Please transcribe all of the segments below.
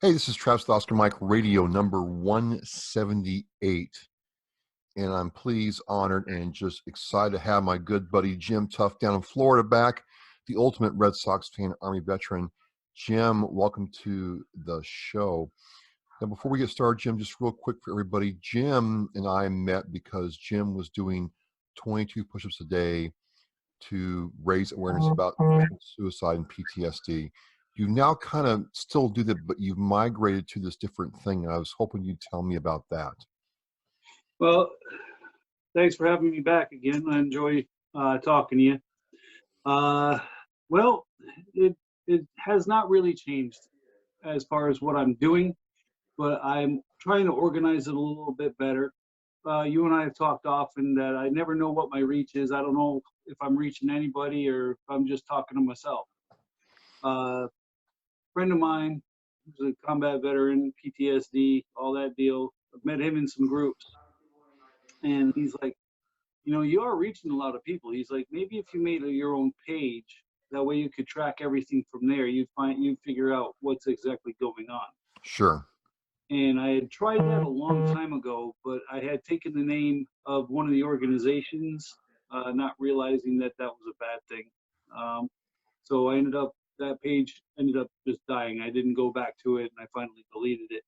Hey, this is Travis the Oscar Mike Radio number 178. And I'm pleased, honored, and just excited to have my good buddy Jim Tuff down in Florida back, the ultimate Red Sox fan, Army veteran. Jim, welcome to the show. Now, before we get started, Jim, just real quick for everybody, Jim and I met because Jim was doing 22 push-ups a day to raise awareness about suicide and PTSD. You now kind of still do that, but you've migrated to this different thing. I was hoping you'd tell me about that. Well, thanks for having me back again. I enjoy talking to you. Well, it has not really changed as far as what I'm doing, but I'm trying to organize it a little bit better. You and I have talked often that I never know what my reach is. I don't know if I'm reaching anybody or if I'm just talking to myself. Friend of mine who's a combat veteran, PTSD, all that deal. I've met him in some groups, and he's like, you are reaching a lot of people. He's like, maybe if you made your own page, that way you could track everything from there. You'd figure out what's exactly going on. Sure. And I had tried that a long time ago, but I had taken the name of one of the organizations, not realizing that that was a bad thing. So that page ended up just dying. I didn't go back to it, and I finally deleted it.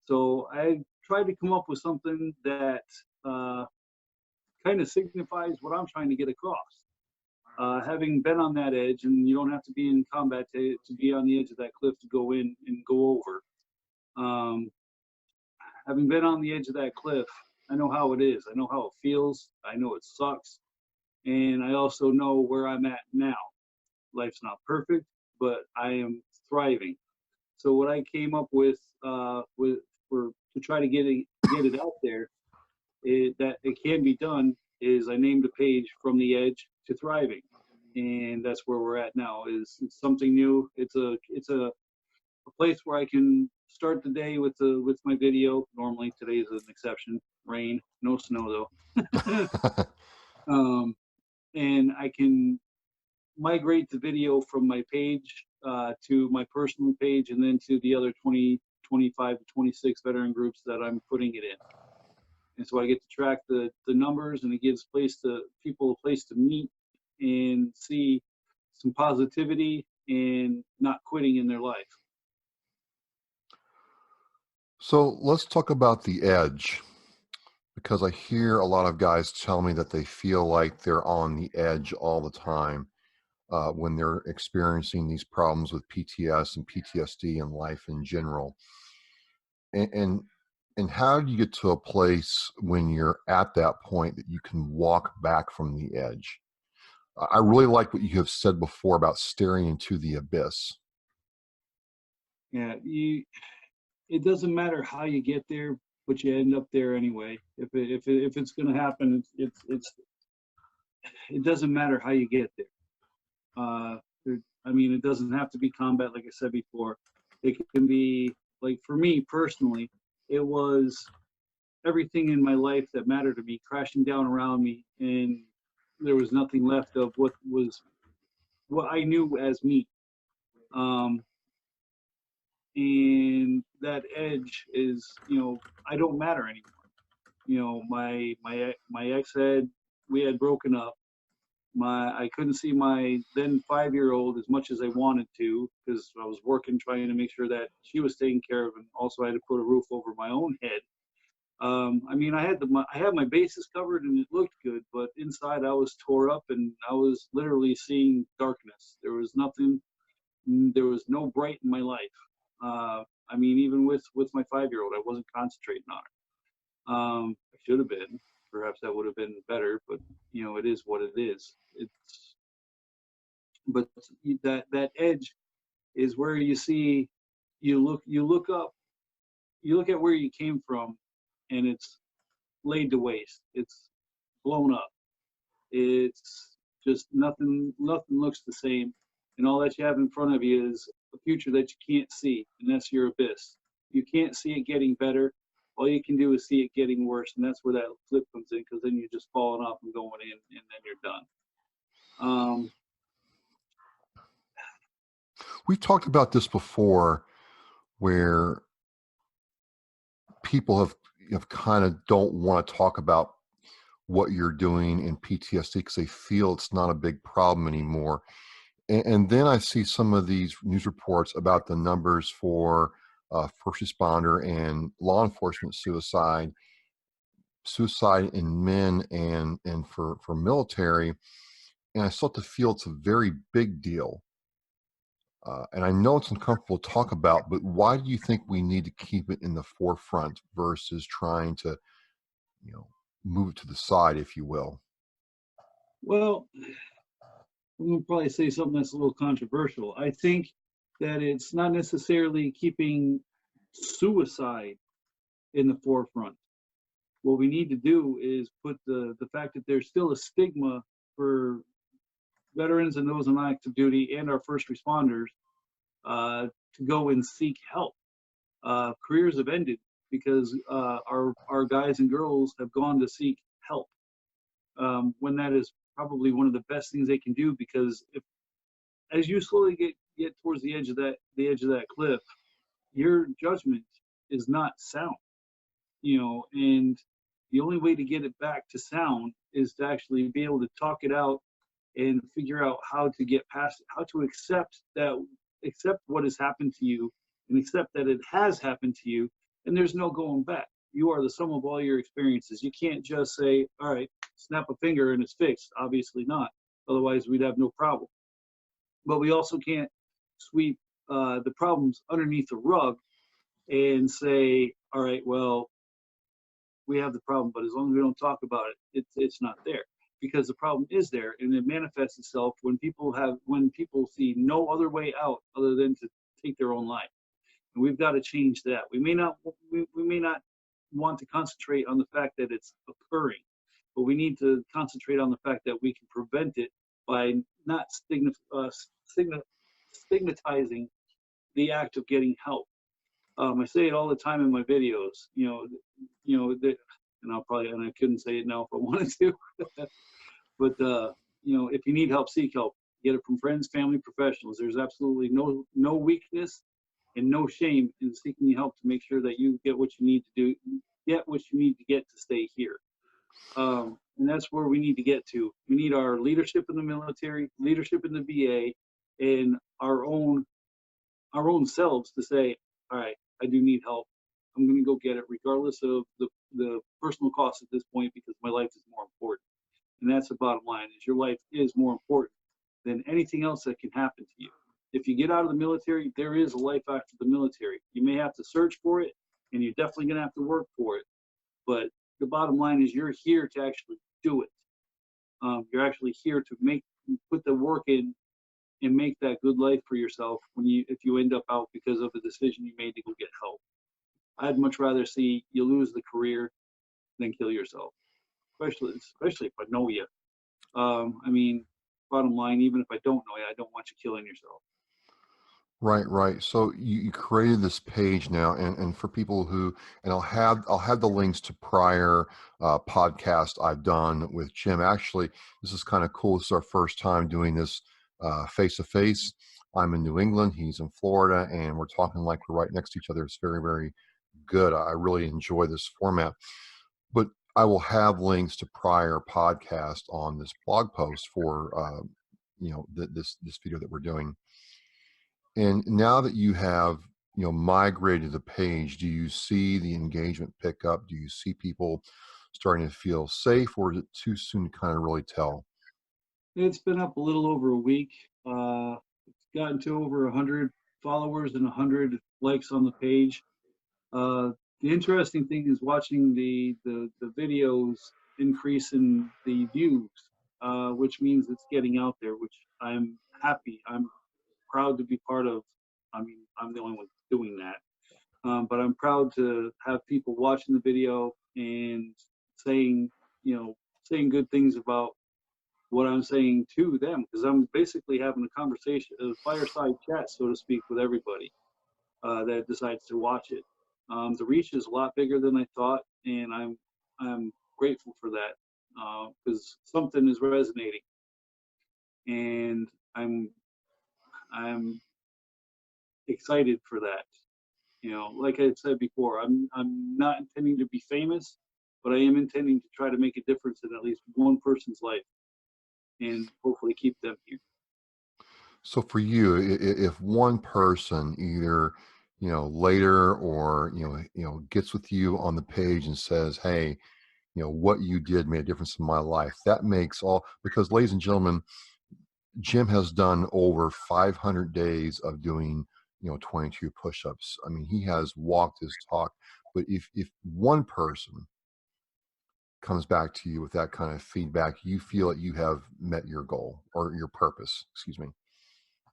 So I tried to come up with something that kind of signifies what I'm trying to get across. Having been on that edge, and you don't have to be in combat to be on the edge of that cliff to go in and go over. Having been on the edge of that cliff, I know how it is. I know how it feels. I know it sucks. And I also know where I'm at now. Life's not perfect, but I am thriving. So what I came up with to try to get it out there, that it can be done, is I named a page From the Edge to Thriving, and that's where we're at now. It's something new. It's a place where I can start the day with my video. Normally today is an exception. Rain, no snow though. And I can migrate the video from my page to my personal page, and then to the other 20, 25 to 26 veteran groups that I'm putting it in. And so I get to track the numbers, and it gives people a place to meet and see some positivity and not quitting in their life. So let's talk about the edge, because I hear a lot of guys tell me that they feel like they're on the edge all the time when they're experiencing these problems with PTS and PTSD and life in general. And how do you get to a place when you're at that point that you can walk back from the edge? I really like what you have said before about staring into the abyss. Yeah, it doesn't matter how you get there, but you end up there anyway. If it's going to happen, it doesn't matter how you get there. I mean, it doesn't have to be combat, like I said before. It can be, like, for me personally, it was everything in my life that mattered to me crashing down around me, and there was nothing left of what I knew as me. And that edge is, I don't matter anymore. My ex we had broken up. I couldn't see my then 5-year-old as much as I wanted to, because I was working, trying to make sure that she was taken care of, and also I had to put a roof over my own head. I mean, I had my bases covered and it looked good, but inside I was tore up, and I was literally seeing darkness. There was nothing. There was no bright in my life. I mean, even with my 5-year-old, I wasn't concentrating on her. I should have been. Perhaps that would have been better, but it is what it is. But that edge is where you see, you look up, you look at where you came from, and it's laid to waste. It's blown up. It's just nothing looks the same, and all that you have in front of you is a future that you can't see, and that's your abyss. You can't see it getting better. All you can do is see it getting worse, and that's where that flip comes in, because then you're just falling off and going in, and then you're done. We've talked about this before, where people have kind of don't want to talk about what you're doing in PTSD because they feel it's not a big problem anymore. And then I see some of these news reports about the numbers for first responder and law enforcement suicide in men and for military, and I start to feel it's a very big deal. And I know it's uncomfortable to talk about, but why do you think we need to keep it in the forefront versus trying to, you know, move it to the side, if you will? Well, I'm gonna probably say something that's a little controversial. I think that it's not necessarily keeping suicide in the forefront. What we need to do is put the fact that there's still a stigma for veterans and those on active duty and our first responders to go and seek help. Careers have ended because our guys and girls have gone to seek help, when that is probably one of the best things they can do, because if as you slowly get towards the edge of that cliff, your judgment is not sound, and the only way to get it back to sound is to actually be able to talk it out and figure out how to get past it, how to accept what has happened to you, and accept that it has happened to you, and there's no going back. You are the sum of all your experiences. You can't just say, all right, snap a finger and it's fixed. Obviously not. Otherwise, we'd have no problem. But we also can't sweep the problems underneath the rug and say, all right, well, we have the problem, but as long as we don't talk about it, it's not there, because the problem is there, and it manifests itself when people see no other way out other than to take their own life. And we've got to change that. We may not want to concentrate on the fact that it's occurring, but we need to concentrate on the fact that we can prevent it by not stigmatizing the act of getting help. I say it all the time in my videos, and I couldn't say it now if I wanted to, but if you need help, seek help. Get it from friends, family, professionals. There's absolutely no weakness and no shame in seeking help to make sure that you get what you need to do, get what you need to get to stay here. And that's where we need to get to. We need our leadership in the military, leadership in the VA, and our own selves to say, all right, I do need help. I'm going to go get it, regardless of the personal cost at this point, because my life is more important. And that's the bottom line: is your life is more important than anything else that can happen to you. If you get out of the military, there is a life after the military. You may have to search for it, and you're definitely going to have to work for it. But the bottom line is you're here to actually do it. You're actually here to put the work in and make that good life for yourself if you end up out because of a decision you made to go get help. I'd much rather see you lose the career than kill yourself, especially if I know you. Bottom line, even if I don't know you, I don't want you killing yourself. Right, right. So you created this page now, and for people who, and I'll have the links to prior podcasts I've done with Jim. Actually, this is kind of cool. This is our first time doing this face to face. I'm in New England, he's in Florida, and we're talking like we're right next to each other. It's very, very good. I really enjoy this format. But I will have links to prior podcasts on this blog post for this video that we're doing. And now that you have, migrated the page, do you see the engagement pick up? Do you see people starting to feel safe, or is it too soon to kind of really tell? It's been up a little over a week. It's gotten to over 100 followers and 100 likes on the page. The interesting thing is watching the videos increase in the views, which means it's getting out there, which I'm happy. I'm proud to be part of. I'm the only one doing that. But I'm proud to have people watching the video and saying, saying good things about what I'm saying to them, because I'm basically having a conversation, a fireside chat, so to speak, with everybody that decides to watch it. The reach is a lot bigger than I thought, and I'm grateful for that, because something is resonating, and I'm excited for that. You know, like I said before, I'm not intending to be famous, but I am intending to try to make a difference in at least one person's life and hopefully keep them here. So for you, if one person either, later or, gets with you on the page and says, "Hey, what you did made a difference in my life," that makes all, because ladies and gentlemen, Jim has done over 500 days of doing, 22 push-ups. I mean, he has walked his talk. But if one person comes back to you with that kind of feedback, you feel that you have met your goal or your purpose, excuse me.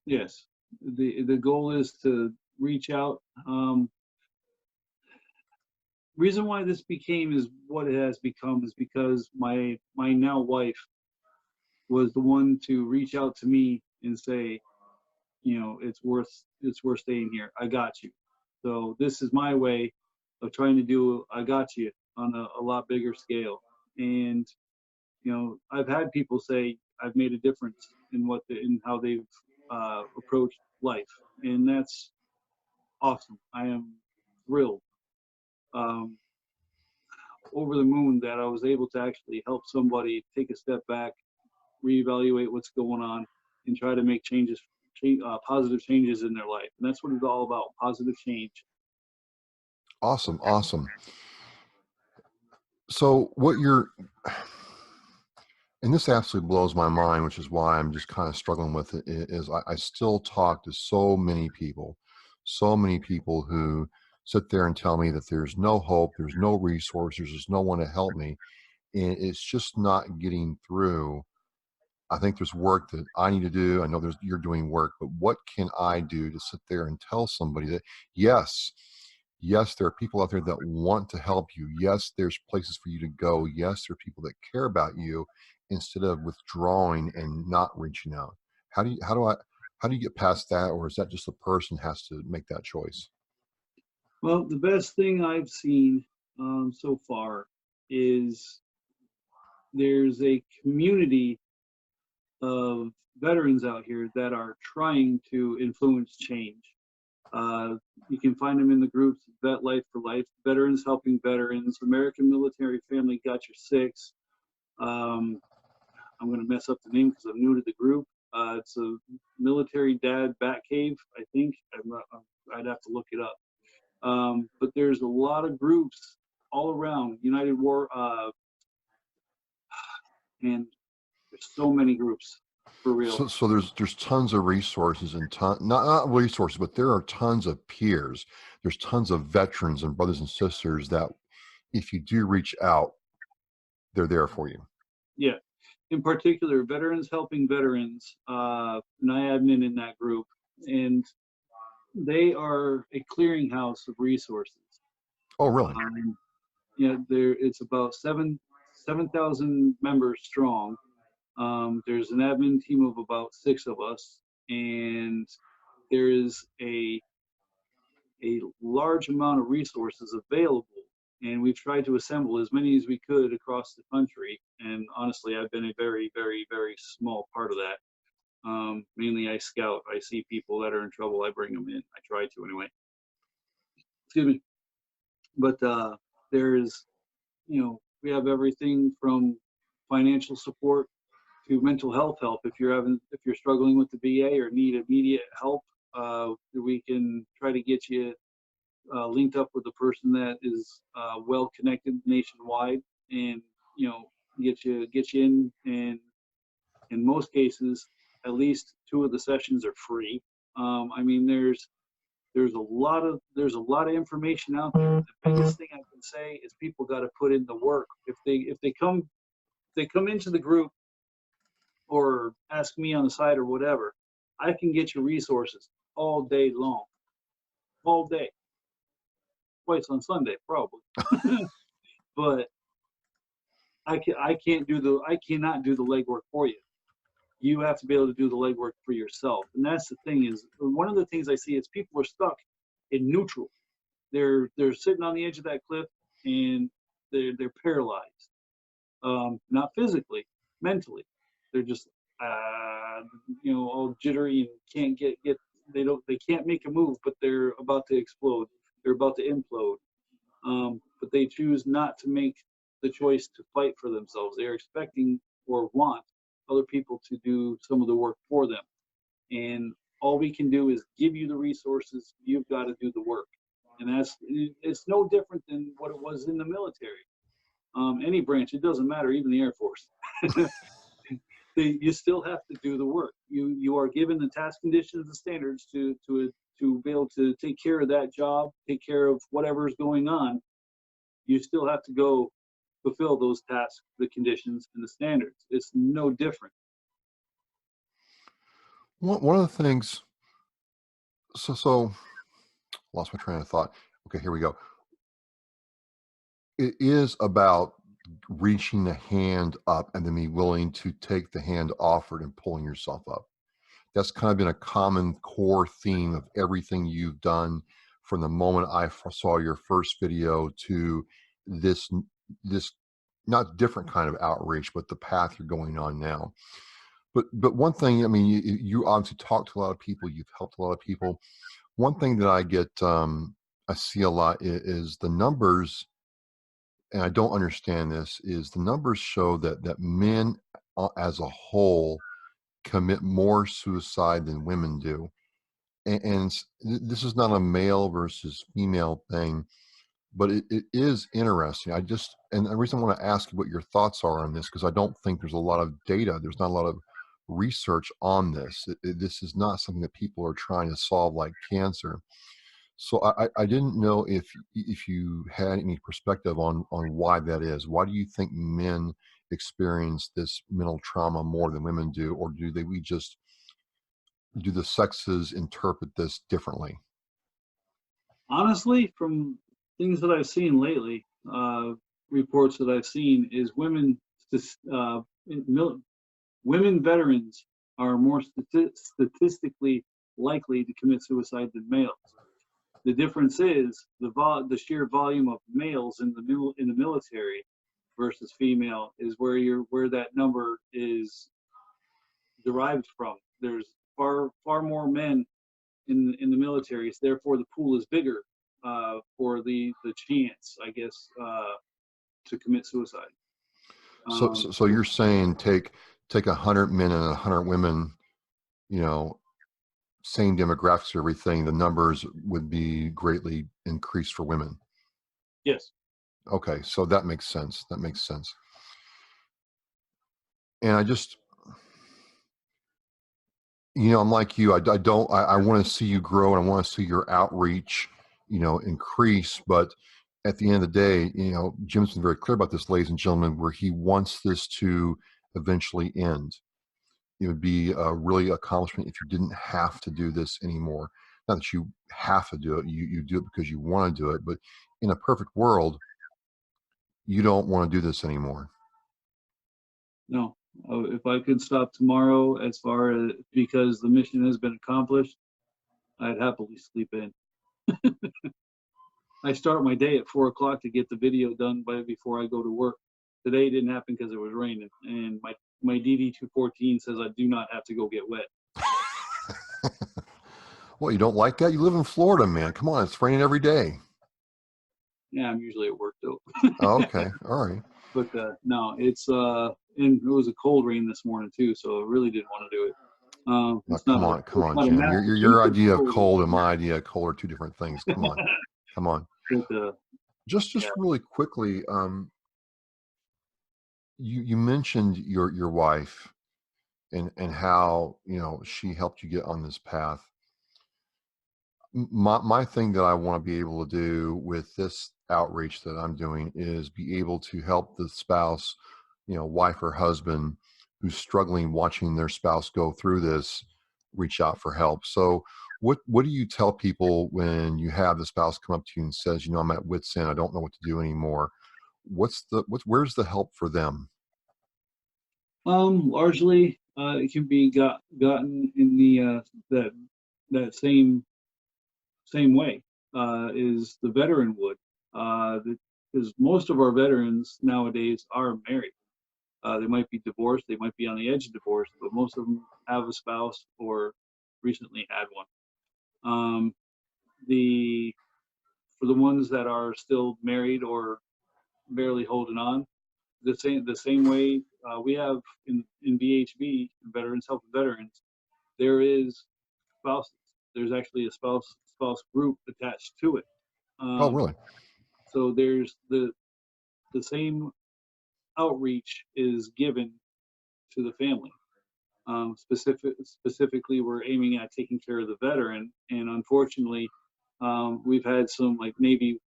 Yes, the goal is to reach out. Reason why this became is what it has become is because my now wife was the one to reach out to me and say, it's worth staying here. I got you. So this is my way of trying to do I got you on a lot bigger scale. And I've had people say I've made a difference in how they've approached life, and that's awesome. I am thrilled, um, over the moon that I was able to actually help somebody take a step back, reevaluate what's going on, and try to make positive changes in their life. And that's what it's all about: positive change. Awesome, awesome. So what you're and this absolutely blows my mind, which is why I'm just kind of struggling with it, is I still talk to so many people who sit there and tell me that there's no hope, there's no resources, there's no one to help me, and it's just not getting through. I think there's work that I need to do. I know you're doing work, but what can I do to sit there and tell somebody that yes, yes, there are people out there that want to help you. Yes, there's places for you to go. Yes, there are people that care about you instead of withdrawing and not reaching out. How do you get past that, or is that just the person has to make that choice? Well, the best thing I've seen so far is there's a community of veterans out here that are trying to influence change. Uh, you can find them in the groups Vet Life for Life, Veterans Helping Veterans, American Military Family Got Your Six. Um, I'm going to mess up the name because I'm new to the group. It's a Military Dad Bat Cave, I think. I'd have to look it up. But there's a lot of groups all around United War, and there's so many groups for real. So there's tons of resources and not resources, but there are tons of peers. There's tons of veterans and brothers and sisters that if you do reach out, they're there for you. Yeah. In particular, Veterans Helping Veterans, and I admin in that group, and they are a clearinghouse of resources. Oh, really? It's about 7,000 members strong. There's an admin team of about 6 of us, and there is a large amount of resources available. And we've tried to assemble as many as we could across the country. And honestly, I've been a very, very, very small part of that. Mainly I scout. I see people that are in trouble. I bring them in. I try to anyway. Excuse me. But there's, we have everything from financial support to mental health help. If you're struggling with the VA or need immediate help, we can try to get you linked up with a person that is well connected nationwide, and get you in. And in most cases, at least 2 of the sessions are free. I mean, there's a lot of information out there. The biggest thing I can say is people got to put in the work. If they come into the group or ask me on the side or whatever, I can get you resources all day long, all day, twice on Sunday probably. But I cannot do the legwork for you. You have to be able to do the legwork for yourself. And that's the thing, is one of the things I see is people are stuck in neutral. They're sitting on the edge of that cliff, and they're paralyzed. Not physically, mentally. They're just all jittery and can't get they can't make a move, but they're about to explode. they're about to implode. But they choose not to make the choice to fight for themselves. They are expecting or want other people to do some of the work for them. And all we can do is give you the resources. You've got to do the work. And it's no different than what it was in the military. Any branch, it doesn't matter, even the Air Force. You still have to do the work. You are given the task conditions and standards to be able to take care of that job, take care of whatever's going on. You still have to go fulfill those tasks, the conditions, and the standards. It's no different. One of the things, so lost my train of thought. Okay, here we go. It is about reaching the hand up and then be willing to take the hand offered and pulling yourself up. That's kind of been a common core theme of everything you've done from the moment I saw your first video to this not different kind of outreach, but the path you're going on now. But one thing, I mean, you obviously talk to a lot of people, you've helped a lot of people. One thing that I see a lot is the numbers, and I don't understand this, is the numbers show that men as a whole commit more suicide than women do. This is not a male versus female thing, but it is interesting. And the reason I want to ask you what your thoughts are on this, because I don't think there's a lot of data, there's not a lot of research on this. This is not something that people are trying to solve like cancer. So I didn't know if you had any perspective on why that is. Why do you think men experience this mental trauma more than women do, or do the sexes interpret this differently? Honestly, from things that I've seen lately, reports that I've seen, is uh, women veterans are more statistically likely to commit suicide than males. The difference is the sheer volume of males in the military versus female is where that number is derived from. There's far more men in the military, so therefore the pool is bigger for the chance, I guess, to commit suicide. So you're saying take 100 men and 100 women, you know, same demographics, everything, the numbers would be greatly increased for women. Yes. Okay, so that makes sense. That makes sense. And I'm like you. I want to see you grow, and I want to see your outreach, increase. But at the end of the day, Jim's been very clear about this, ladies and gentlemen, where he wants this to eventually end. It would be a really accomplishment if you didn't have to do this anymore. Not that you have to do it, you do it because you want to do it. But in a perfect world, you don't want to do this anymore. No. If I could stop tomorrow, as far as because the mission has been accomplished, I'd happily sleep in. I start my day at 4 o'clock to get the video done before I go to work. Today didn't happen because it was raining, and my DD-214 says I do not have to go get wet. Well, you don't like that? You live in Florida, man. Come on, it's raining every day. Yeah, I'm usually at work though. Oh, okay, all right. But no, and it was a cold rain this morning too, so I really didn't want to do it. Come on, Jim. Your idea of cold and my idea of cold are two different things. Come on, come on. But, just yeah. really quickly, you mentioned your wife and how she helped you get on this path. My thing that I want to be able to do with this outreach that I'm doing is be able to help the spouse, wife or husband who's struggling watching their spouse go through this, reach out for help. So what do you tell people when you have the spouse come up to you and says, I'm at wit's end, I don't know what to do anymore? Where's the help for them? Largely, it can be gotten in the that same way is the veteran would, because most of our veterans nowadays are married. They might be divorced, they might be on the edge of divorce, but most of them have a spouse or recently had one. The for the ones that are still married or barely holding on, the same way we have in VHB, Veterans Help Veterans, there is spouses. There's actually a spouse group attached to it. Oh, Um, really? so there's the same outreach is given to the family. Specifically, we're aiming at taking care of the veteran, and unfortunately, we've had some like Navy,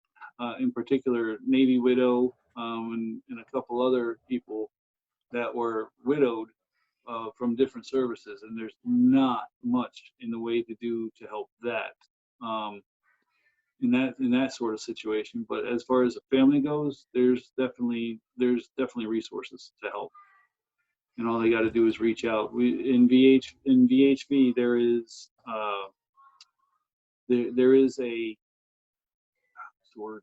in particular, Navy widow, and a couple other people that were widowed from different services, and there's not much in the way to do to help that. Um, in that sort of situation. But as far as the family goes, there's definitely resources to help, and all they got to do is reach out. We in VHB there is a sort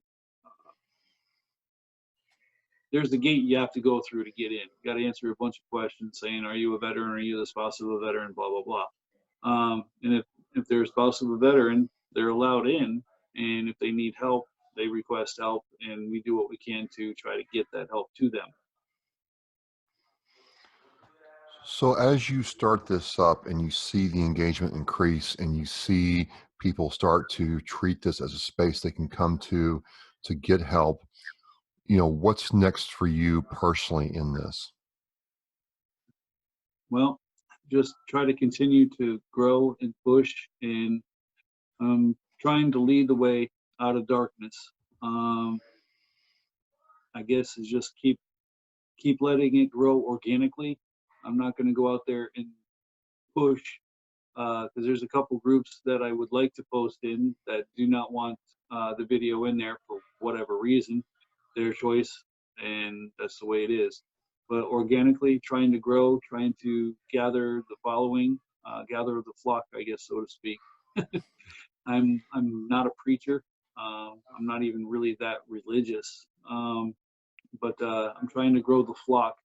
there's the gate you have to go through to get in. You got to answer a bunch of questions saying, are you a veteran? Are you the spouse of a veteran? Blah blah blah. And if they're a spouse of a veteran, they're allowed in, and if they need help, they request help, and we do what we can to try to get that help to them. So as you start this up and you see the engagement increase and you see people start to treat this as a space they can come to get help, what's next for you personally in this? Well, just try to continue to grow and push, and trying to lead the way out of darkness. Um, I guess is just keep letting it grow organically. I'm not going to go out there and push because there's a couple groups that I would like to post in that do not want the video in there for whatever reason, their choice, and that's the way it is. But organically, trying to grow, trying to gather the following, gather the flock, I guess, so to speak. I'm not a preacher. I'm not even really that religious, but I'm trying to grow the flock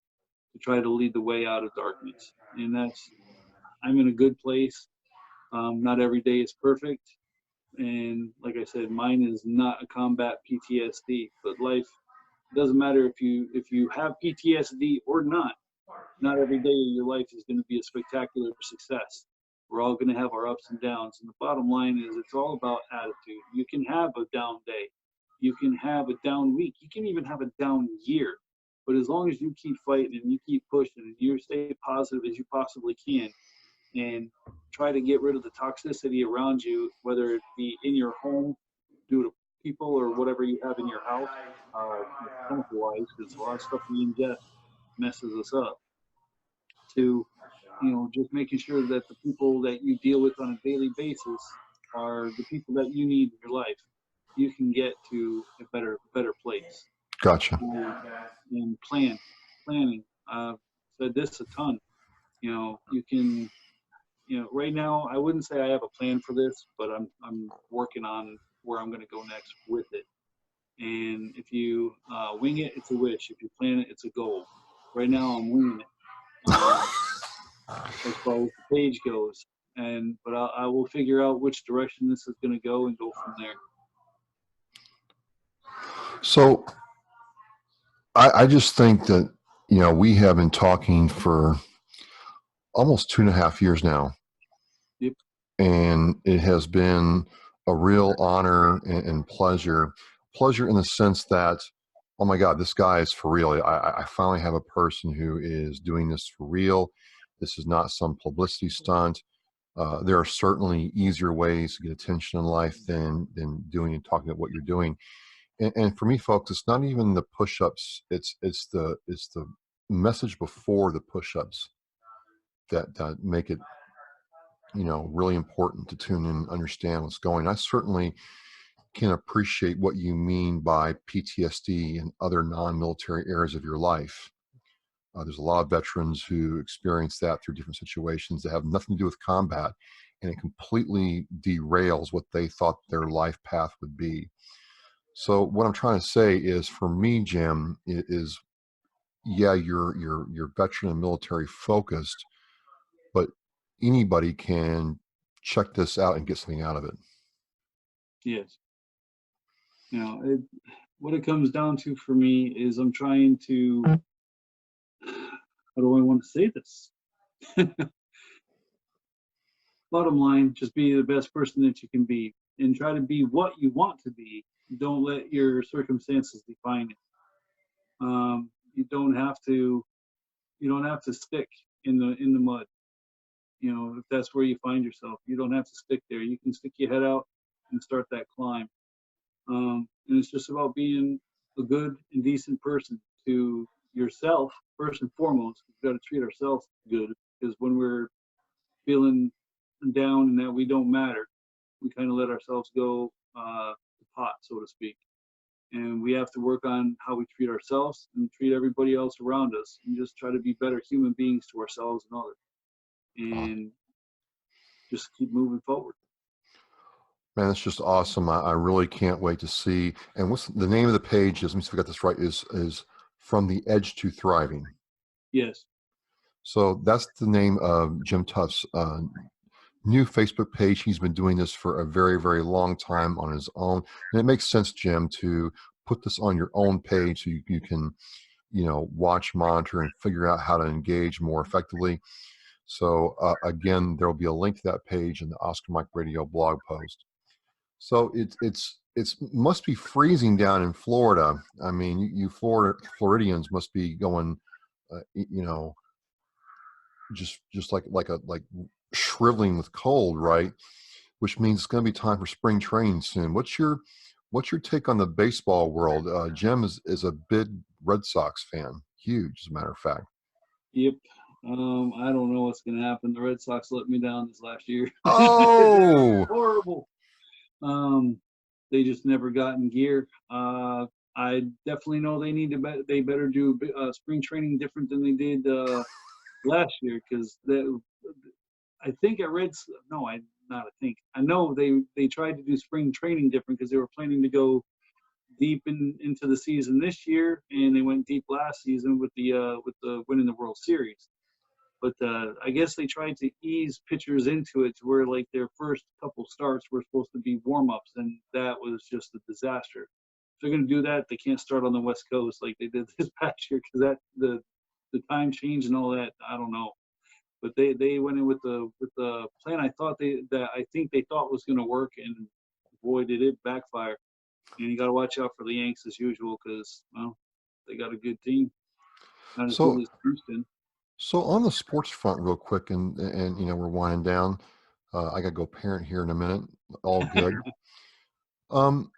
to try to lead the way out of darkness, and I'm in a good place. Not every day is perfect, and like I said, mine is not a combat PTSD. But life doesn't matter if you have PTSD or not. Not every day of your life is going to be a spectacular success. We're all going to have our ups and downs, and the bottom line is it's all about attitude. You can have a down day, you can have a down week, you can even have a down year. But as long as you keep fighting and you keep pushing and you stay positive as you possibly can, and try to get rid of the toxicity around you, whether it be in your home due to people or whatever you have in your house, chemical wise, because a lot of stuff we ingest messes us up, to just making sure that the people that you deal with on a daily basis are the people that you need in your life. You can get to a better place. Gotcha. And planning. I've said this a ton. You can right now, I wouldn't say I have a plan for this, but I'm working on where I'm going to go next with it. And if you wing it, it's a wish. If you plan it, it's a goal. Right now, I'm winging it as far as the page goes, but I will figure out which direction this is going to go and go from there. So I just think that, we have been talking for almost 2.5 years now. Yep. And it has been a real honor and pleasure. Pleasure in the sense that, oh my God, this guy is for real. I finally have a person who is doing this for real. This is not some publicity stunt. There are certainly easier ways to get attention in life than doing and talking about what you're doing. And for me, folks, it's not even the push-ups. It's the message before the push-ups that make it really important to tune in and understand what's going. I certainly can appreciate what you mean by PTSD and other non-military areas of your life. There's a lot of veterans who experience that through different situations that have nothing to do with combat, and it completely derails what they thought their life path would be. So what I'm trying to say is, for me, Jim, is yeah, you're veteran and military focused, but anybody can check this out and get something out of it. Yes. You know, what it comes down to for me is I'm trying to, how do I want to say this? Bottom line, just be the best person that you can be and try to be what you want to be. Don't let your circumstances define it. You don't have to, you don't have to stick in the mud. You know, if that's where you find yourself, you don't have to stick there. You can stick your head out and start that climb. And it's just about being a good and decent person to yourself first and foremost. We've got to treat ourselves good, because when we're feeling down and that we don't matter, we kind of let ourselves go to pot, so to speak. And we have to work on how we treat ourselves and treat everybody else around us, and just try to be better human beings to ourselves and others, Oh, and just keep moving forward. man, that's just awesome. I really can't wait to see. And what's the name of the page? Is, let me see if I got this right. Is From the Edge to Thriving. Yes. So that's the name of Jim Tuff's new Facebook page. He's been doing this for a very, very long time on his own. And it makes sense, Jim, to put this on your own page so you can, watch, monitor, and figure out how to engage more effectively. So again, there will be a link to that page in the Oscar Mike Radio blog post. So it's must be freezing down in Florida. I mean, you Floridians must be going, just like shriveling with cold, right? Which means it's going to be time for spring training soon. What's your take on the baseball world? Jim is a big Red Sox fan, huge, as a matter of fact. Yep. I don't know what's going to happen. The Red Sox let me down this last year. They're Oh, horrible. Um, they just never got in gear. I definitely know they need to. They better do spring training different than they did last year, because I think at Reds. No, I not. I think I know they tried to do spring training different because they were planning to go deep into the season this year, and they went deep last season with the winning the World Series. But I guess they tried to ease pitchers into it to where like their first couple starts were supposed to be warm ups, and that was just a disaster. If they're going to do that, they can't start on the West Coast like they did this past year, because that the time change and all that. I don't know, but they went in with the plan. I think they thought was going to work, and boy did it backfire. And you got to watch out for the Yanks as usual, because well, they got a good team, not as good so as Houston. so on the sports front, real quick, and we're winding down. I got to go parent here in a minute. All good. Um,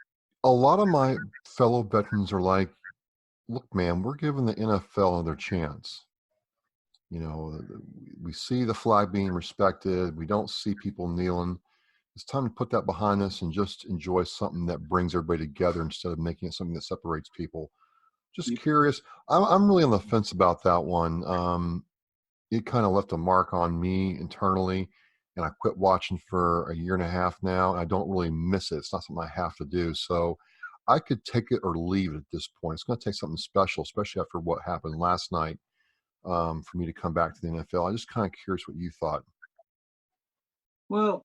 a lot of my fellow veterans are like, "Look, man, we're giving the NFL another chance. We see the flag being respected. We don't see people kneeling. It's time to put that behind us and just enjoy something that brings everybody together instead of making it something that separates people." Just curious. I'm really on the fence about that one. It kind of left a mark on me internally, and I quit watching for a year and a half now, and I don't really miss it. It's not something I have to do. So I could take it or leave it at this point. It's going to take something special, especially after what happened last night, for me to come back to the NFL. I'm just kind of curious what you thought. Well,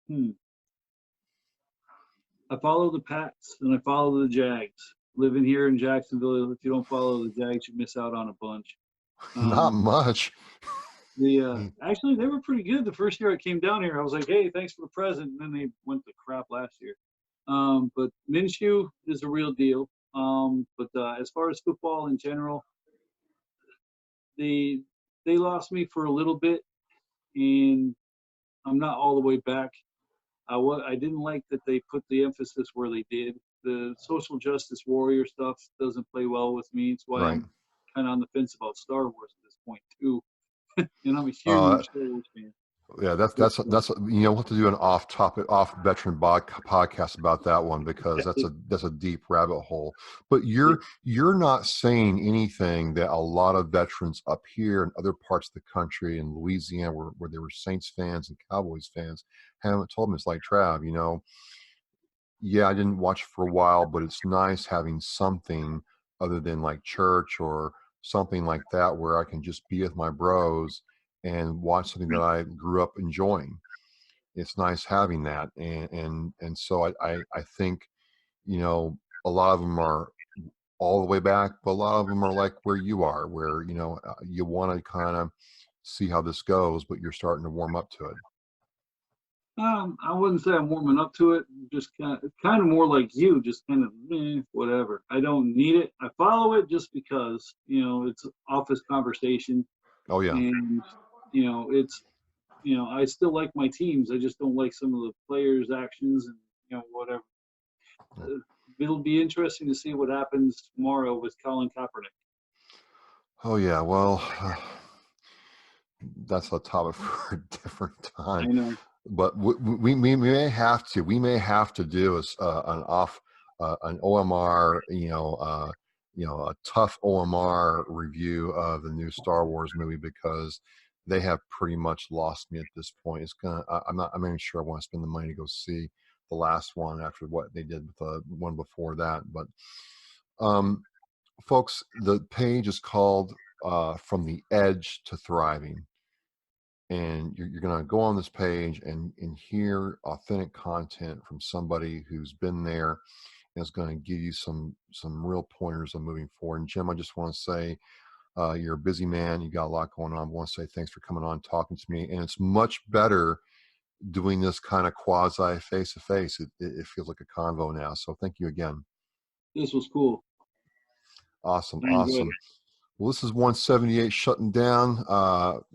hmm, I follow the Pats and I follow the Jags. Living here in Jacksonville, if you don't follow the Jags, you miss out on a bunch. Not Um, much. Actually, they were pretty good the first year I came down here. I was like, hey, thanks for the present, and then they went to crap last year. But Minshew is a real deal. But as far as football in general, they they lost me for a little bit, and I'm not all the way back. I didn't like that they put the emphasis where they did. The social justice warrior stuff doesn't play well with me. It's why Right. I'm kind of on the fence about Star Wars at this point too. And I'm a Uh, huge Star Wars fan. yeah, that's But, that's that's we'll have to do an off-topic, off-veteran podcast about that one, because that's a deep rabbit hole. But yeah, you're not saying anything that a lot of veterans up here in other parts of the country, in Louisiana, where there were Saints fans and Cowboys fans, haven't told me. It's like, Trav, yeah, I didn't watch for a while, but it's nice having something other than like church or something like that where I can just be with my bros and watch something that I grew up enjoying. it's nice having that. And so I think, you know, a lot of them are all the way back, but a lot of them are like where you are, where, you know, you want to kind of see how this goes, but you're starting to warm up to it. I wouldn't say I'm warming up to it. Just kind of more like you, just kind of whatever. I don't need it. I follow it just because it's office conversation, Oh yeah. and it's I still like my teams. I just don't like some of the players' actions and whatever. Uh, It'll be interesting to see what happens tomorrow with Colin Kaepernick. Oh yeah. Well, that's a topic for a different I time. know. But we may have to do an OMR, a tough OMR review of the new Star Wars movie, because they have pretty much lost me at this point. I'm not even sure I want to spend the money to go see the last one after what they did with the one before that. But um, folks, the page is called From the Edge to Thriving, and you're going to go on this page and hear authentic content from somebody who's been there and is going to give you some real pointers on moving forward. And Jim, I just want to say you're a busy man, you got a lot going on. I want to say thanks for coming on, talking to me, and it's much better doing this kind of quasi face to face. It feels like a convo now, so thank you again. This was cool. Awesome. I enjoyed it. Well, this is 178 shutting down.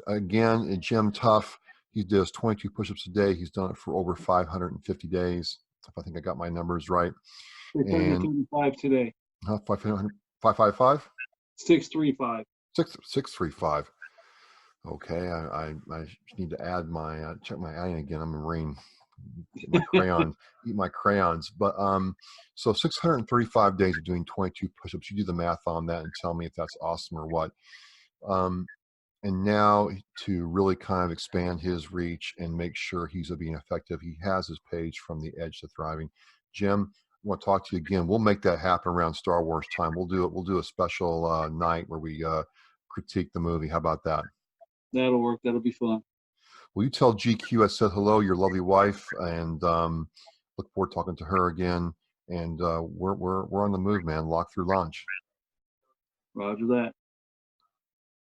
Again, Jim Tough, he does 22 push-ups a day. He's done it for over 550 days, if I think I got my numbers right. And 635 today. 500, 555? 635. 635. Okay, I need to add my check my adding again. I'm a Marine. Eat my crayons. But so 635 days of doing 22 push-ups. You do the math on that and tell me if that's awesome or what. And now, to really kind of expand his reach and make sure he's being effective, he has his page From the Edge to Thriving. Jim, I want to talk to you again. We'll make that happen around Star Wars time. We'll do it. We'll do a special night where we critique the movie. How about that? That'll work. That'll be fun. Will you tell GQ I said hello, your lovely wife, and look forward to talking to her again. And we're on the move, man. Lock through launch. Roger that.